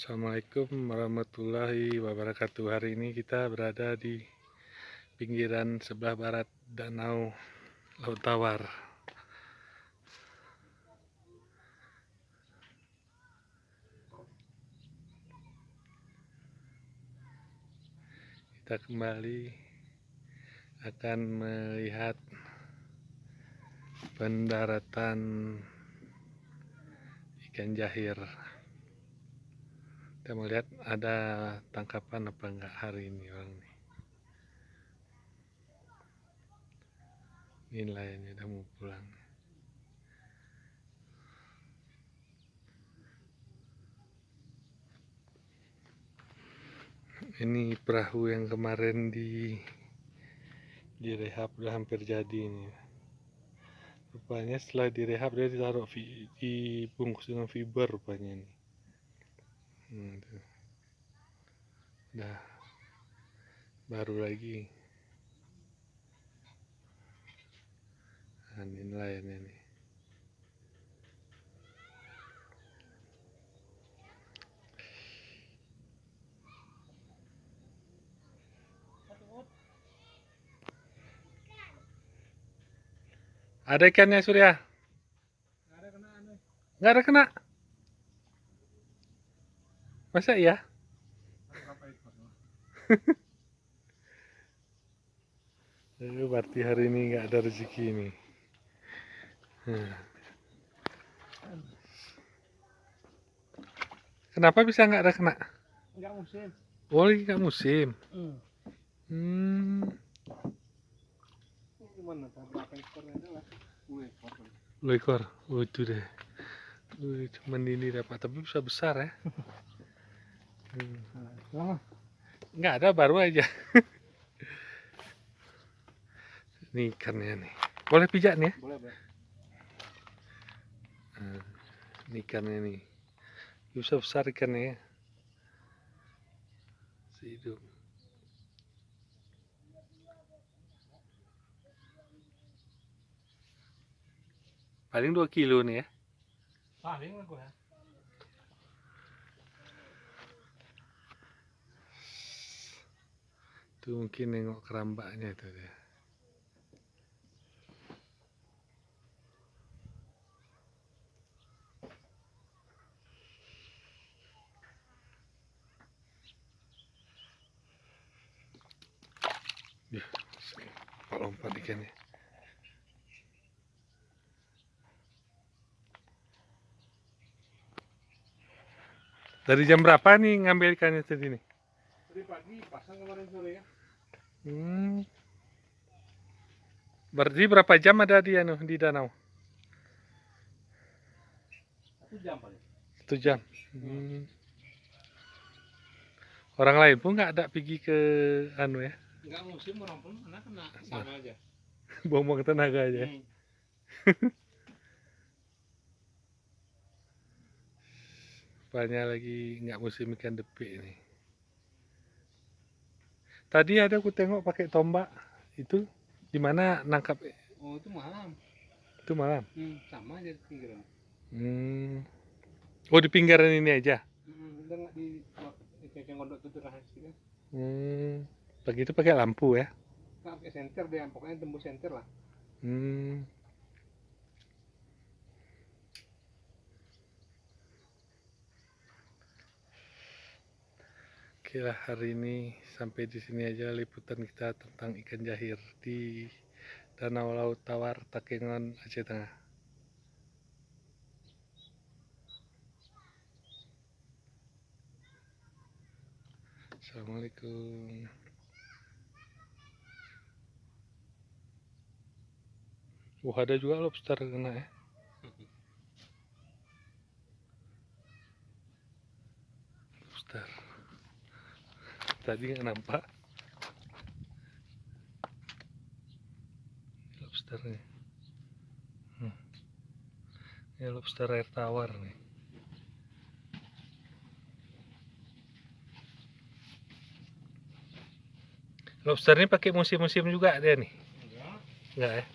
Assalamualaikum warahmatullahi wabarakatuh. Hari ini kita berada di pinggiran sebelah barat Danau Laut Tawar. Kita kembali akan melihat pendaratan ikan jahir. Kita melihat ada tangkapan apa enggak hari ini orang ini. Ini nelayannya udah mau pulang. Ini perahu yang kemarin direhab udah hampir jadi ini. Rupanya setelah direhab dia ditaruh dibungkus dengan fiber rupanya ini. Udah baru lagi. Nah, ini nelayannya nih. Ada ikannya Surya? Nggak ada kena. Masa iya? Berarti hari ini nggak ada rezeki ini. Kenapa bisa nggak ada kena? Nggak musim. Oh, lagi nggak musim. Gimana? Berapa ekornya adalah? 2 ekor. 2 ekor. Oh, itu deh. Cuman ini dapat, tapi bisa besar ya. Nggak ada, baru aja. Ini ikannya nih. Boleh pijak nih ya? Boleh, boleh. Ini ikannya nih. Bisa besar ikannya ya. Hidup. Paling 2 kilo nih ya. Paling lah gue. Tuh mungkin nengok kerambaknya tuh dia. Lompat ikannya. Dari jam berapa nih ngambil ikannya tadi nih? Tadi pagi pasang kemarin sore ya. Berarti berapa jam ada dia di danau? 1 jam paling. 1 jam. Orang lain pun nggak ada pergi ke anu ya? Nggak musim, orang pun kena sama aja. Buang-buang tenaga aja. Rupanya lagi nggak musim ikan depik ini. Tadi ada aku tengok pakai tombak itu di mana nangkap? Oh, itu malam. Itu malam. Sama aja di pinggiran. Oh, di pinggiran ini aja. Udah nggak di kayak ngondok itu rahasia. Begitu pakai lampu ya? Nggak pakai senter deh, pokoknya tembus senter lah. Oke lah, hari ini sampai di sini aja liputan kita tentang ikan jahir di Danau Laut Tawar, Takengon, Aceh Tengah. Assalamualaikum. Ada juga lobster kena ya. Lobster. Tadi nggak nampak. Lobsternya. Ini lobster air tawar nih. Lobster ini pakai musim-musim juga dia nih? Enggak ya?